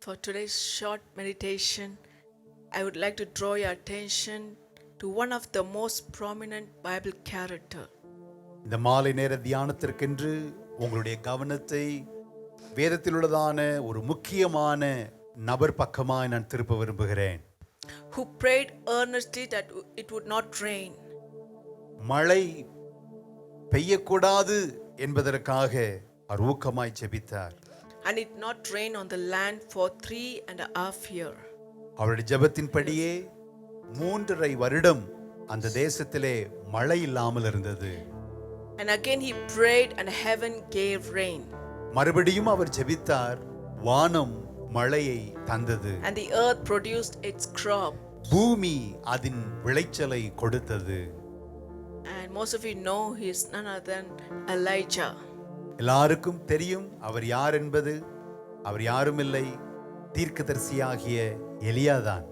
For today's short meditation, I would like to draw your attention to one of the most prominent Bible character. இந்த மாலை நேர தியானத்திற்கென்று உங்களுடைய கவனத்தை வேதத்தில் உள்ளதான ஒரு முக்கியமான நபர் பக்கமாய் நான் திருப்ப விரும்புகிறேன். Who prayed earnestly that it would not rain. மழை பெய்யக்கூடாது என்பதற்காக அவர் ஊக்கமாய் ஜெபித்தார். And it not rain on the land for 3.5 years. அவருடைய ஜெபத்தின்படியே 3.5 வருடம் அந்த தேசத்திலே மழை இல்லாமல் இருந்தது. And again he prayed and heaven gave rain. மறுபடியும் அவர் ஜெபித்தார், வானம் மழையை தந்தது. And the earth produced its crop. பூமி அதன் விளைச்சலை கொடுத்தது. And most of you know he is none other than Elijah. எல்லாருக்கும் தெரியும் அவர் யார் என்பது. அவர் யாரும் இல்லை, தீர்க்கதரிசியாகிய எலியாதான்.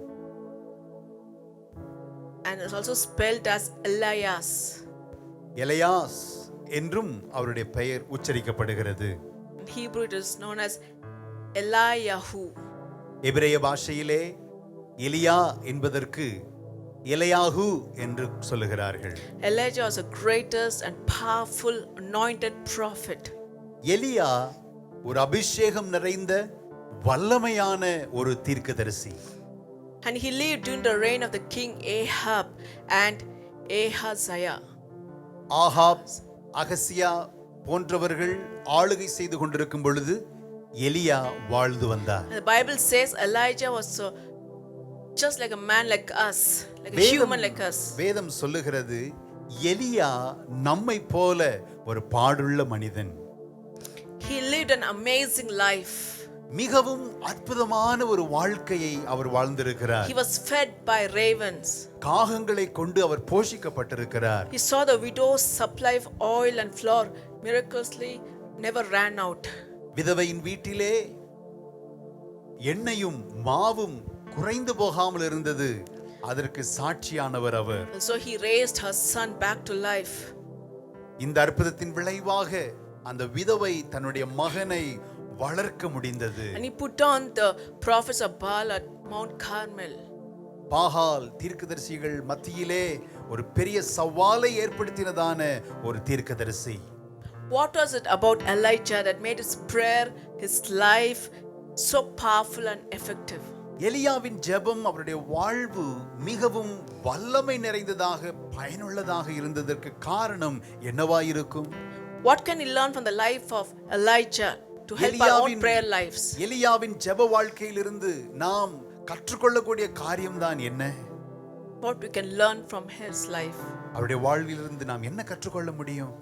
And it's also spelled as Elias. Elias என்றும் அவருடைய பெயர் உச்சரிக்கப்படுகிறது. In Hebrew it is known as Eliyahu. எபிரேய பாஷையிலே எலியா என்பதற்கு எலியாஹு என்று சொல்லுகிறார்கள். Elijah was the greatest and powerful anointed prophet. எலியா ஒரு அபிஷேகம் நிறைந்த வல்லமையான ஒரு தீர்க்கதரிசி. And he lived during the reign of the king Ahab and Ahaziah. Ahab, Ahaziah போன்றவர்கள் ஆளுகை செய்து கொண்டிருக்கும் பொழுது எலியா வாழ்ந்து வந்தார். The Bible says Elijah was just like a man like us, like a human like us. வேதம் சொல்லுகிறது எலியா நம்மை போல ஒரு பாடுள்ள மனிதன். He lived an amazing life. மிகவும் அற்புதமான ஒரு வாழ்க்கையை அவர் வாழ்ந்திருக்கிறார். He was fed by ravens. காகங்களை கொண்டு அவர் போஷிக்கப்பட்டிருக்கிறார். He saw the widow's supply of oil and flour miraculously never ran out. விதவையின் வீட்டிலே எண்ணெயும் மாவும் குறைந்து போகாமல் இருந்தது. அதற்கு சாட்சியானவர் அவர். And so he raised her son back to life. இந்த அற்புதத்தின் விளைவாக அந்த விதவை தன்னுடைய மகனை வளர்க்க முடிந்தது. And he put on the prophets of Baal at Mount Carmel. பாகால் தீர்க்கதரிசிகள் மத்தியிலே ஒரு பெரிய சவாலை ஏற்படுத்தினதான ஒரு தீர்க்கதரிசி. What was it about Elijah that made his prayer, his life so powerful and effective? எலியாவின் ஜெபம், அவருடைய வாழ்வு மிகவும் வல்லமை நிறைந்ததாக பயனுள்ளதாக இருந்ததற்கு காரணம் என்னவாயிருக்கும்? What can we learn from the life of Elijah to help our own prayer lives? எலியாவின் ஜெப வாழ்க்கையிலிருந்து நாம் கற்றுக்கொள்ளக்கூடிய காரியம்தான் என்ன? What we can learn from his life? அவருடைய வாழ்விலிருந்து நாம் என்ன கற்றுக்கொள்ள முடியும்?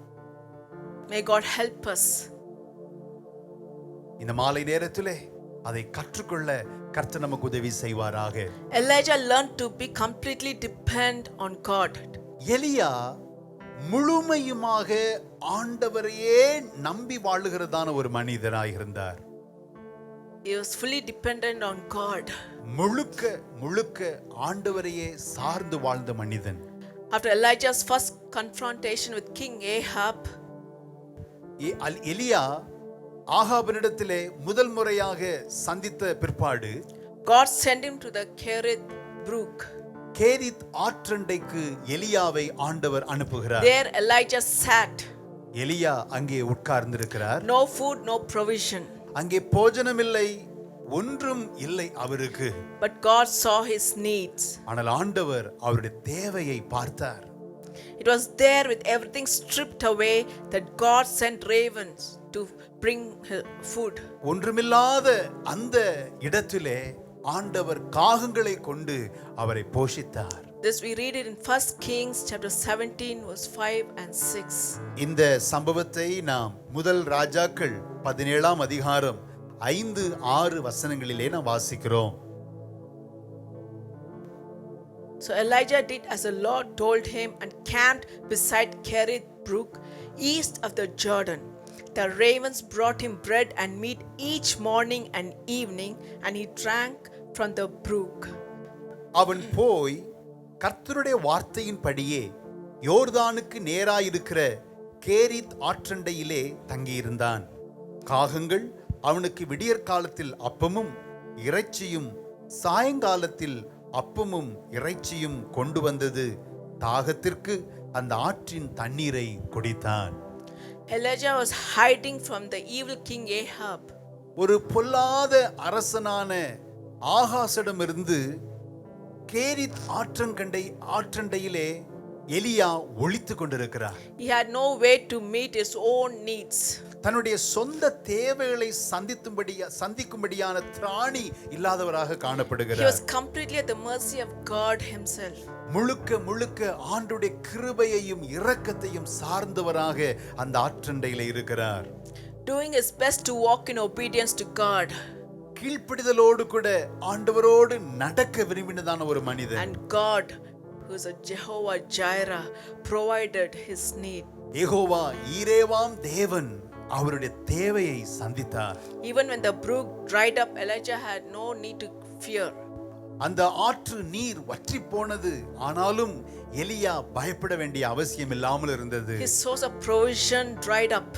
May God help us. இந்த மாலை நேரத்திலே அதை கற்றுக்கொள்ள கர்த்தர் நமக்கு உதவி செய்வாராக. Elijah learned to be completely dependent on God. எலியா முழுமையுமாக ஆண்டவரையே நம்பி வாழுகிறதான ஒரு மனிதனாய் இருந்தார். He was fully dependent on God. முழுக்க ஆண்டவரையே சார்ந்து வாழ்ந்த மனிதன். After Elijah's first confrontation with King Ahab, எலியா ஆகாபினிடத்திலே முதல் முறையாக சந்தித்த பிற்பாடு God sent him to the Kerith brook. Kerith ஆற்றண்டைக்கு எலியாவை ஆண்டவர் அனுப்புகிறார். There Elijah sat. எலியா அங்கே உட்கார்ந்திருக்கிறார். No food, no provision. அங்கே போஜனம் இல்லை, ஒன்றும் இல்லை அவருக்கு. But God saw his needs. ஆனால் ஆண்டவர் அவருடைய தேவையை பார்த்தார். It was there with everything stripped away that God sent ravens to bring food. ஒன்றுமில்லாத அந்த இடத்திலே ஆண்டவர் காகங்களை கொண்டு அவரை போஷித்தார். This we read it in 1 Kings chapter 17 verse 5 and 6. இந்த சம்பவத்தை நாம் முதல் ராஜாக்கள் 17ஆம் அதிகாரம் 5-6 வசனங்களிலே நாம் வாசிக்கிறோம். So Elijah did as the Lord told him and camped beside Kerith brook east of the Jordan. The ravens brought him bread and meat each morning and evening, and he drank from the brook. அவன் போய் கர்த்தருடைய வார்த்தையின்படியே யோர்தானுக்கு நேராயிருக்கிற Cherith ஆற்றண்டையிலே தங்கியிருந்தான். காகங்கள் அவனுக்கு விடியற் காலத்தில் அப்பமும் இறைச்சியும் சாயங்காலத்தில் அப்பமும் இறைச்சியும் கொண்டு வந்தது. தாகத்திற்கு அந்த ஆற்றின் தண்ணீரை குடித்தான். Elijah was hiding from the evil king Ahab. ஒரு பொல்லாத அரசனான ஆகாசிடமிருந்து கேரித் ஆற்றண்டையிலே எலியா ஒளித்துக் கொண்டிருக்கிறார். He had no way to meet his own needs. தன்னுடைய சொந்த தேவைகளை சந்திக்கும்படியான திராணி இல்லாதவராக He காணப்படுகிறார். was completely at the mercy of God himself. முழுக்க ஆண்டுடைய கிருபையையும் இரக்கத்தையும் சார்ந்தவராக அந்த ஆற்றண்டையிலே இருக்கிறார். Doing his best to walk in obedience to God. கீழ்ப்படிதலோடு கூட ஆண்டவரோடு நடக்க விரும்பினதான ஒரு மனிதன். And God, who is a Jehovah Jireh, provided his need. Jehovah ஈரேவாம் தேவன் அவருடைய தேவையை சந்தித்தார். Even when the brook dried up, Elijah had no need to fear. அந்த ஆற்று நீர் வற்றி போனது. ஆனாலும் எலியா பயப்பட வேண்டிய அவசியம் இல்லாமல் இருந்தது. His source of provision dried up.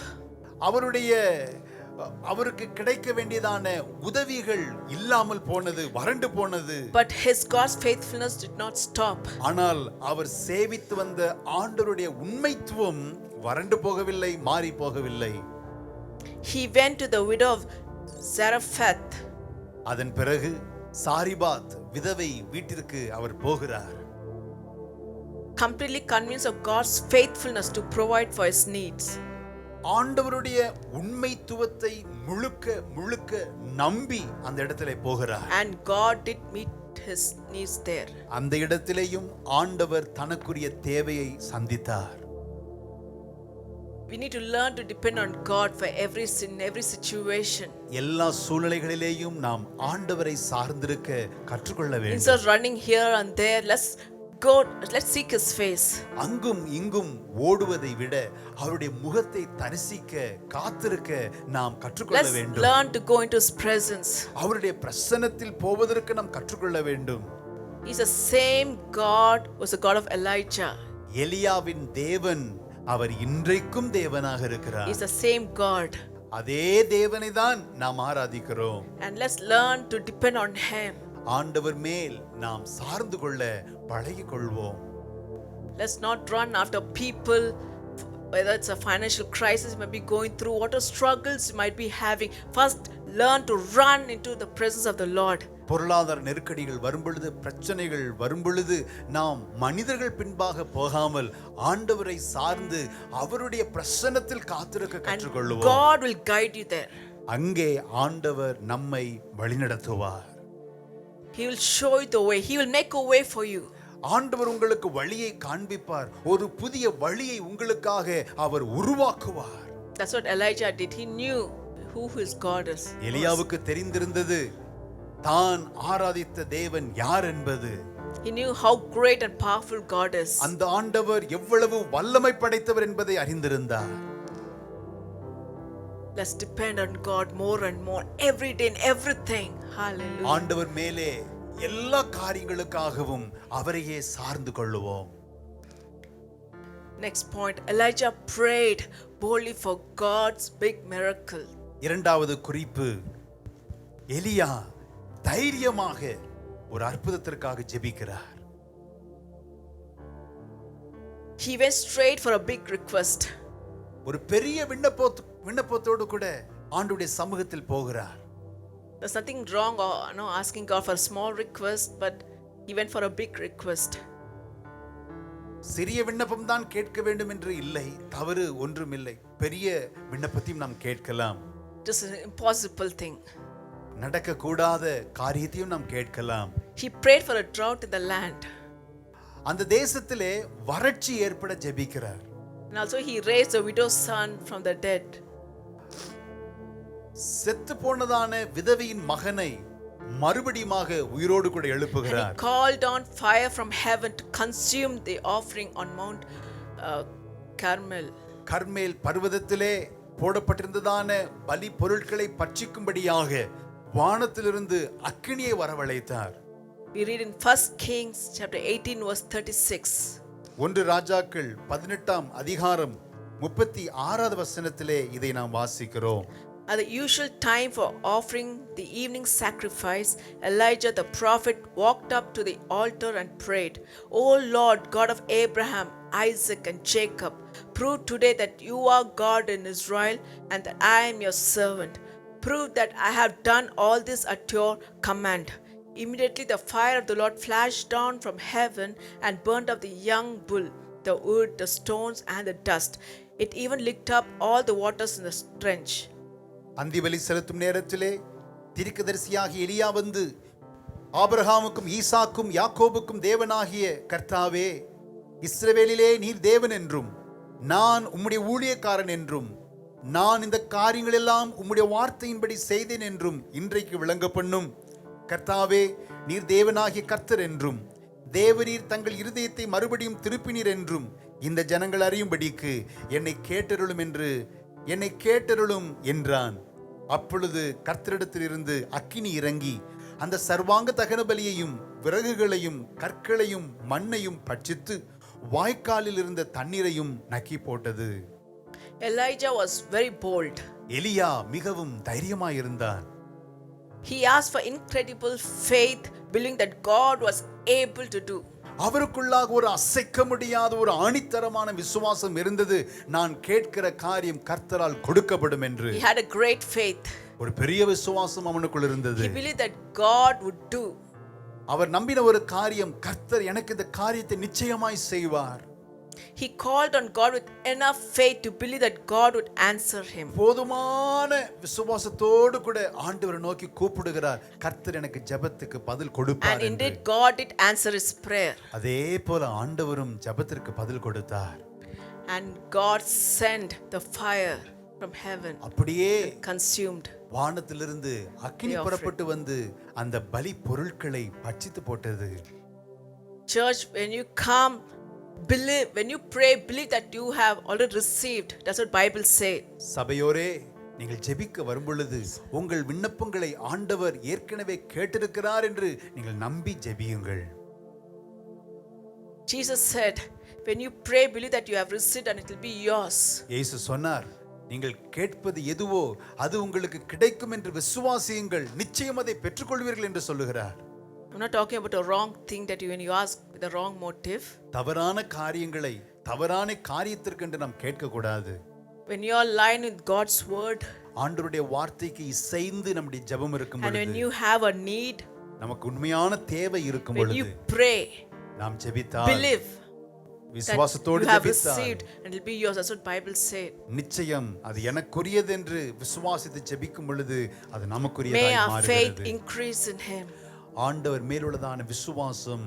அவருக்கு கிடைக்க வேண்டியதான உதவிகள் இல்லாமல் போனது, வறண்டு போனது. But his God's faithfulness did not stop. ஆனால் அவர் சேவித்து வந்த ஆண்டவருடைய உண்மைத்துவம் வறண்டு போகவில்லை, மாறி போகவில்லை. He went to the widow of Zarephath. அதன் பிறகு சாரிபாத் விதவை வீட்டிற்கு அவர் போகிறார். Completely convinced of God's faithfulness to provide for his needs. ஆண்டவருடைய உண்மைத்துவத்தை முழுக்க நம்பி அந்த இடத்திலே போகிறார். And God did meet his needs there. அந்த இடத்திலேயும் ஆண்டவர் தனக்குரிய தேவையை சந்தித்தார். We need to learn to depend on God for every sin, every situation. எல்லா சூழ்நிலைகளிலேயும் நாம் ஆண்டவரை சார்ந்திருக்க கற்றுக்கொள்ள வேண்டும். Instead of running here and there, let's seek his face. அங்கும் இங்கும் ஓடுவதை விட அவருடைய முகத்தை தரிசிக்க காத்திருக்க நாம் கற்றுக்கொள்ள Let's வேண்டும். learn to go into his presence. அவருடைய பிரசன்னத்தில் போவதற்கு நாம் கற்றுக்கொள்ள வேண்டும். He's the same God was the God of Elijah. எலியாவின் தேவன் அவர் இன்றைக்கும் தேவனாக இருக்கிறார். He's the same God. அதே தேவனை தான் நாம் ஆராதிக்கிறோம். And let's learn to depend on him. ஆண்டவர் மேல் நாம் சார்ந்து கொள்ள பழகிக் கொள்வோம். Let's not run after people, whether it's a financial crisis you might be going through, whatever struggles you might be having. First, learn to run into the presence of the Lord. பொருளாதார நெருக்கடிகள் வரும்பொழுது, பிரச்சனைகள் வரும்பொழுது நாம் மனிதர்கள் பின்பாக போகாமல் ஆண்டவரை சார்ந்து அவருடைய பிரசன்னத்தில் காத்திருக்க And கற்றுக்கொள்வோம். God will guide you there. அங்கே ஆண்டவர் நம்மை வழிநடத்துவார். He will show you the way. He will make a way for you. ஆண்டவர் உங்களுக்கு வழியை காண்பிப்பார். ஒரு புதிய வழியை உங்களுக்காக அவர் உருவாக்குவார். That's what Elijah did. He knew who his God is. எலியாவுக்கு தெரிந்திருந்தது தான் ஆராதித்த தேவன் யார் என்பது. He knew how great and powerful God is. அந்த ஆண்டவர் எவ்வளவு வல்லமை படைத்தவர் என்பதை அறிந்திருந்தார். Let's depend on God more and more every day in everything. Hallelujah. ஆண்டவர் மேலே எல்லா காரியங்களுக்காகவும் அவரையே சார்ந்து கொள்ளுவோம். Next point, Elijah prayed boldly for God's big miracle. இரண்டாவது குறிப்பு, எலியா தைரியமாக ஒரு அற்புதத்திற்காக ஜெபிக்கிறார். He went straight for a big request. ஒரு பெரிய விண்ணப்பத்தோடு கூட ஆண்டவருடைய சமூகத்தில் போகிறார். There's nothing wrong or asking God for a small request, but he went for a big request. சிறிய விண்ணப்பம் தான் கேட்க வேண்டும் என்று இல்லை, தவறு ஒன்றுமில்லை. பெரிய விண்ணப்பத்தையும் நாம் கேட்கலாம். It is an impossible thing. நடக்க கூடாத காரியத்தையும் நாம் கேட்கலாம். He prayed for a drought in the land. அந்த தேசத்திலே வறட்சி ஏற்பட ஜெபிக்கிறார். And also he raised the widow's son from the dead. செத்து போனதான விதவையின் மகனை மறுபடியுமாக உயிரோடு கூட எழுப்புகிறார். And he called down fire from heaven to consume the offering on Mount Carmel. கர்மேல் பர்வதத்திலே போடப்பட்டிருந்ததான பலி பொருட்களை பட்சிக்கும்படியாக வானத்திலிருந்து அக்கினியை வரவழைத்தார். We read in 1 Kings chapter 18 verse 36. 1 ராஜாக்கள் 18 அதிகாரம் 36வது வசனத்திலே இதை நாம் வாசிக்கிறோம். At the usual time for offering the evening sacrifice, Elijah the prophet walked up to the altar and prayed, "O Lord, God of Abraham, Isaac, and Jacob, prove today that you are God in Israel and that I am your servant. Prove that I have done all this at your command." Immediately the fire of the Lord flashed down from heaven and burned up the young bull, the wood, the stones, and the dust. It even licked up all the waters in the trench. அந்திபலி செலுத்தும் நேரத்திலே தீர்க்கதரிசியாகிய எலியா வந்து, ஆபிரகாமுக்கும் ஈசாக்கும் யாக்கோபுக்கும் தேவனாகிய கர்த்தாவே, இஸ்ரவேலிலே நீர் தேவன் என்றும் நான் உம்முடைய ஊழியக்காரன் என்றும் நான் இந்த காரியங்கள் எல்லாம் உம்முடைய வார்த்தையின்படி செய்தேன் என்றும் இன்றைக்கு விளங்க பண்ணும். கர்த்தாவே, நீர் தேவனாகிய கர்த்தர் என்றும் தேவரீர் தங்கள் இருதயத்தை மறுபடியும் திருப்பினீர் என்றும் இந்த ஜனங்கள் அறியும்படிக்கு என்னை கேட்டருளும் என்றான். அப்பொழுது கர்த்தரிடத்திலிருந்து அக்கினி இறங்கி அந்த சர்வாங்க தகன பலியையும் விறகுகளையும் கற்களையும் மண்ணையும் பட்சித்து வாய்க்காலில் இருந்த தண்ணீரையும் நக்கி போட்டது. Elijah was very bold. எலியா மிகவும் தைரியமாயிருந்தான். He asked for incredible faith, believing that God was able to do. அவருக்குள்ளாக ஒரு அசைக்க முடியாத ஒரு ஆணித்தரமான விசுவாசம் இருந்தது. நான் கேட்கிற காரியம் கர்த்தரால் கொடுக்கப்படும் என்று. He had a great faith. ஒரு பெரிய விசுவாசம் அவனுக்குள் இருந்தது. He believed that God would do. அவர் நம்பின ஒரு காரியம், கர்த்தர் எனக்கு இந்த காரியத்தை நிச்சயமாய் செய்வார். He called on God with enough faith to believe that God would answer him. போதுமான விசுவாசத்தோடு கூட ஆண்டவரை நோக்கி கூப்பிடுகிறார். கர்த்தர் எனக்கு ஜெபத்துக்கு பதில் கொடுப்பார். And indeed God did answer his prayer. அதே போல ஆண்டவரும் ஜெபத்திற்கு பதில் கொடுத்தார். And God sent the fire from heaven. அப்படியே consumed. வானத்திலிருந்து அக்கினி புறப்பட்டு வந்து அந்த பலி பொருட்களை பட்சித்து போட்டது. Church, when you come, believe, when you pray, believe that you have already received. That's what Bible say. சபையோரே, நீங்கள் ஜெபிக்க வரும்பொழுது உங்கள் விண்ணப்பங்களை ஆண்டவர் ஏற்கனவே கேட்டிருக்கிறார் என்று நீங்கள் நம்பி ஜெபியுங்கள். Jesus said, when you pray, believe that you have received and it will be yours. இயேசு சொன்னார், நீங்கள் கேட்பது எதுவோ அது உங்களுக்கு கிடைக்கும் என்று விசுவாசியுங்கள், நிச்சயம் அதை பெற்றுக்கொள்வீர்கள் என்று சொல்லுகிறார். I'm not talking about a wrong thing that when you ask with the wrong motive. தவறான காரியங்களை தவறான காரியத்திற்கு என்று நாம் கேட்க கூடாது. When you are aligned with God's word, ஆண்டவருடைய வார்த்தைக்கு இசைந்து நம்முடைய ஜெபம் இருக்கும் பொழுது, and when you have a need, நமக்கு உண்மையான தேவை இருக்கும் when பொழுது, you pray, நாம் ஜெபித்தால், believe விசுவாசத்தோடு you have ஜெபித்தால், received and it will be yours. That's what Bible said. நிச்சயம் அது எனக்குரியது என்று விசுவாசித்து ஜெபிக்கும் பொழுது அது May நமக்குரியதாய் our faith மாறுகிறது. increase in him. ஆண்டவர் மேலுள்ளதான விசுவாசம்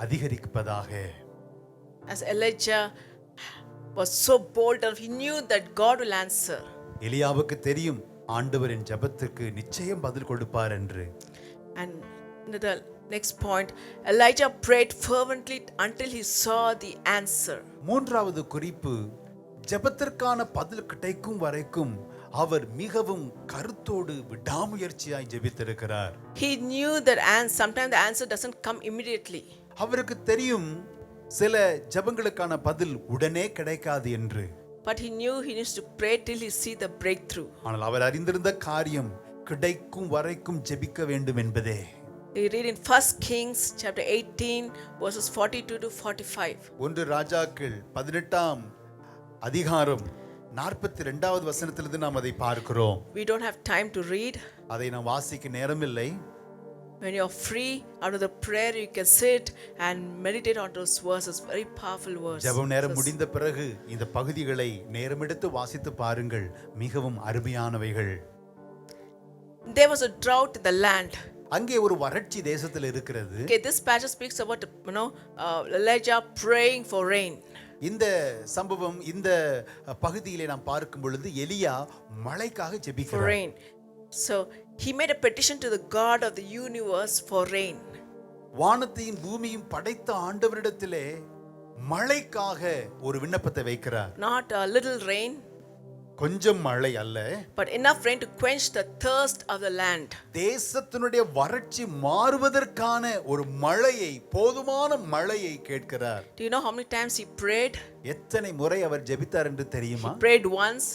அதிகரிப்பதாக. As Elijah was so bold, he knew that God will answer. எலியாவுக்கு தெரியும் ஆண்டவரின் ஜெபத்திற்கு நிச்சயம் பதில் கொடுப்பார் என்று. And the next point, Elijah prayed fervently until he saw the answer. மூன்றாவது குறிப்பு, ஜெபத்திற்கான பதில் கிடைக்கும் வரைக்கும் அவர் மிகவும் கருத்தோடு விடாமுயற்சியாய் ஜெபித்திருக்கிறார். He knew that sometimes the answer doesn't come immediately. அவருக்கு தெரியும் சில ஜெபங்களுக்கான பதில் உடனே கிடைக்காது என்று. But he knew he needs to pray till he see the breakthrough. ஆனால் அவர் அறிந்திருந்த காரியம் கிடைக்கும் வரைக்கும் ஜெபிக்க வேண்டும் என்பதே. We read in 1 Kings chapter 18 verses 42 to 45. ஒன்று ராஜாக்கள் 18ஆம் அதிகாரம் 42வது வசனத்திலிருந்து நாம் அதை பார்க்கிறோம். We don't have time to read. அதை நாம் வாசிக்க நேரமில்லை. When you are free out of the prayer, you can sit and meditate on those verses. Very powerful verses. ஜெபம் நேரம் முடிந்த பிறகு இந்த பகுதிகளை நேரமெடுத்து வாசித்து பாருங்கள், மிகவும் அருமையானவைகள். There was a drought in the land. அங்கே ஒரு வறட்சி தேசத்தில் இருக்கிறது. Okay, this passage speaks about Elijah praying for rain. இந்த சம்பவம் இந்த பகுதியிலே நாம் பார்க்கும் பொழுது எலியா மழைக்காக ஜெபிக்கிறார். For rain. So he made a petition to the God of the universe for rain. வானத்தையும் பூமியும் படைத்த ஆண்டவரிடத்திலே மழைக்காக ஒரு விண்ணப்பத்தை வைக்கிறார். Not a little rain, கொஞ்சம் மழை அல்ல, but enough rain to quench the thirst of the land. தேசத்தினுடைய வறட்சி மாறுவதற்கான ஒரு மழையை, போதுமான மழையை கேட்கிறார். Do you know how many times he prayed? எத்தனை முறை அவர் ஜெபித்தார் என்று தெரியுமா? He prayed once,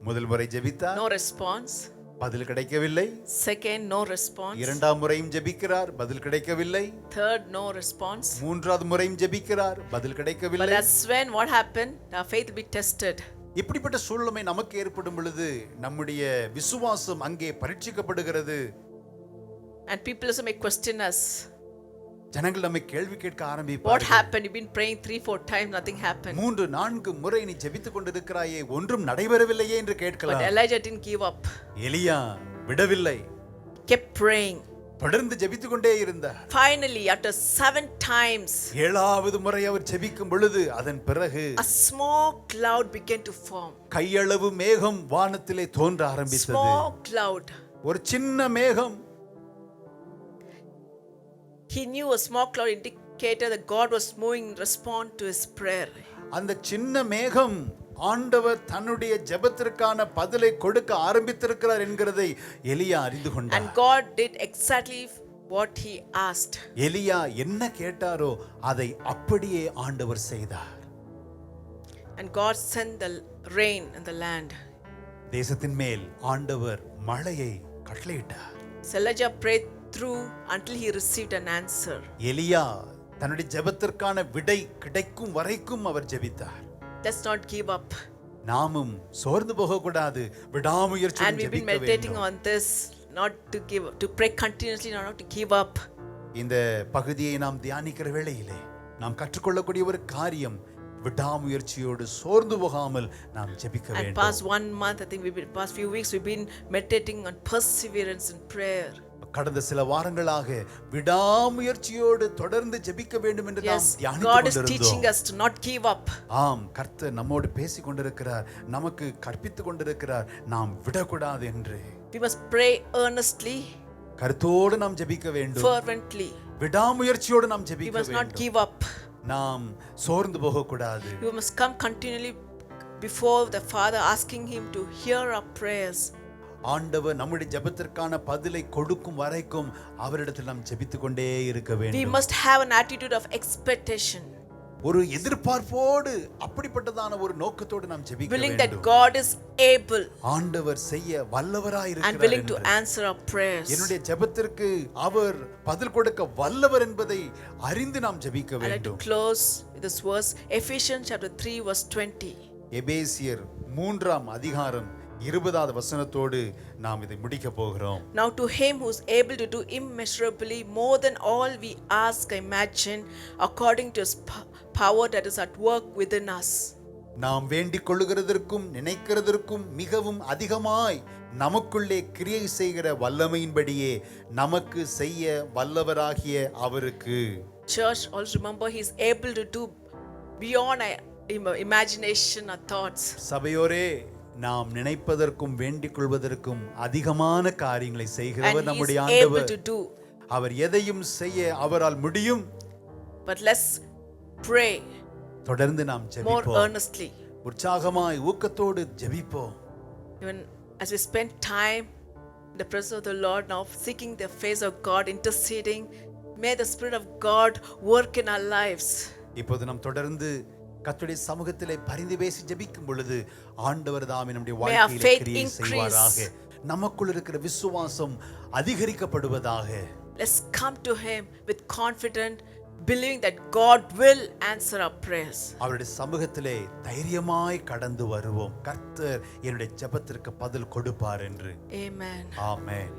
முதல் முறை ஜெபித்தார், no response. பதில் கிடைக்கவில்லை. Second, no response. இரண்டாம் முறையும் ஜெபிக்கிறார், பதில் கிடைக்கவில்லை. Third, no response. மூன்றாவது முறையும் ஜெபிக்கிறார், பதில் But கிடைக்கவில்லை. that's when what happened? Our faith will be tested. இப்படிப்பட்ட சூழ்நிலை நமக்கு ஏற்படும் பொழுது நம்முடைய விசுவாசம் அங்கே பரீட்சிக்கப்படுகிறது. And people also may question us. ஜனங்கள் நம்மை கேள்வி கேட்க What ஆரம்பிப்பார்கள். happened? You've been praying 3-4 times, nothing happened. 3-4 முறை நீ ஜெபித்துக் கொண்டிருக்கிறாயே, ஒன்றும் நடைபெறவில்லையே என்று But கேட்கலாம். Elijah didn't give up. எலியா விடவில்லை, Kept praying. தொடர்ந்து ஜெபித்துக் கொண்டே இருந்தார். Finally, after 7 times, 7வது முறை அவர் ஜெபிக்கும் பொழுது அதன் பிறகு a small cloud began to form. கையளவு மேகம் வானத்திலே தோன்ற ஆரம்பித்தது. Small cloud. ஒரு சின்ன மேகம். He knew a small cloud indicated that God was moving in response to his prayer. அந்த சின்ன மேகம் ஆண்டவர் தன்னுடைய ஜெபத்திற்கான பதிலை கொடுக்க ஆரம்பித்திருக்கிறார் என்கிறதை எலியா அறிந்து And கொண்டார். God did exactly what he asked. எலியா என்ன கேட்டாரோ அதை அப்படியே ஆண்டவர் செய்தார். And God sent the rain in the land. தேசத்தின் மேல் ஆண்டவர் மழையை கட்டளையிட்டார். So Elijah prayed through until he received an answer. எலியா தன்னுடைய ஜெபத்திற்கான விடை கிடைக்கும் வரைக்கும் அவர் ஜெபித்தார். Let's not give up. நாமும் சோர்ந்து போக கூடாது, விடாமுயற்சியுடன் And we've been ஜெபிக்க meditating வேண்டும். on this, not to give, to pray continuously, not to give up. இந்த பகுதியை நாம் தியானிக்கிற வேளையிலே நாம் கற்றுக்கொள்ளக்கூடிய ஒரு காரியம், விடாமுயற்சியோடு சோர்ந்து போகாமல் நாம் ஜெபிக்க And வேண்டும். past 1 month, I think past few weeks, we've been meditating on perseverance in prayer. கடந்த சில வாரங்களாக விடாமுயற்சியோடு தொடர்ந்து ஜெபிக்க வேண்டும் என்று நாம் Yes, தியானித்துக் God is teaching கொண்டிருந்தோம். us to not give up. ஆம், கர்த்தர் நம்மோடு பேசிக் கொண்டிருக்கிறார், நமக்கு கற்பித்துக் கொண்டிருக்கிறார், நாம் விடக்கூடாது என்று. We must pray earnestly, கருத்தோடு நாம் ஜெபிக்க வேண்டும், fervently. விடாமுயற்சியோடு நாம் We ஜெபிக்க must not வேண்டும். give up. நாம் சோர்ந்து போகக்கூடாது. We must come continually before the Father, asking Him to hear our prayers. ஆண்டவர் நம்முடைய ஜெபத்திற்கான பதிலை கொடுக்கும் வரைக்கும் அவரிடத்தில் நாம் ஜெபித்துக் கொண்டே இருக்க We வேண்டும். must have an attitude of expectation, ஒரு எதிர்பார்ப்போடு, அப்படிப்பட்டதான ஒரு நோக்கத்தோடு நாம் ஜெபிக்க willing that வேண்டும். God is able ஆண்டவர் செய்ய வல்லவராய் and இருக்கிறார் willing to என்று. answer our prayers. என்னுடைய ஜெபத்திற்கு அவர் பதில் கொடுக்க வல்லவர் என்பதை அறிந்து நாம் ஜெபிக்க I'd like to வேண்டும். close with this verse, Ephesians chapter 3 verse 20. எபேசியர் 3ஆம் அதிகாரம் 20வது வசனத்தோடு நாம் இதை முடிக்க போகிறோம். Now to him who is able to do immeasurably more than all we ask or imagine, according to his power that is at work within us. நாம் வேண்டிக் கொள்ளுகிறதற்கும் நினைக்கிறதற்கும் மிகவும் அதிகமாய் நமக்குள்ளே கிரியை செய்கிற வல்லமையின்படியே நமக்கு செய்ய வல்லவராகிய அவருக்கு. Church, also remember he is able to do beyond our imagination or thoughts. சபையோரே, நாம் நினைப்பதற்கும் வேண்டிக் கொள்வதற்கும் அதிகமான காரியங்களை செய்கிறவர் And he நம்முடைய is able ஆண்டவர். to do. அவர் எதையும் செய்ய அவரால் முடியும். But let's pray தொடர்ந்து நாம் more ஜெபிப்போம், earnestly. உற்சாகமாய் ஊக்கத்தோடு ஜெபிப்போம். Even as we spend time in the presence of the Lord, now seeking the face of God, interceding, may the Spirit of God work in our lives. இப்போது நாம் தொடர்ந்து கர்த்தருடைய சமூகத்திலே பரிந்து பேசி ஜெபிக்கும் பொழுது ஆண்டவர் தாமே நம்முடைய May our வாழ்க்கையிலே faith கிரியை increase. செய்வாராக. நமக்குள் இருக்கிற விசுவாசம் அதிகரிக்கப்படுவதாக. Let's come to Him with confidence, believing that God will answer our prayers. அவருடைய சமூகத்திலே தைரியமாய் கடந்து வருவோம். கர்த்தர் என்னுடைய ஜெபத்திற்கு பதில் கொடுப்பார் என்று. Amen. ஆமென்.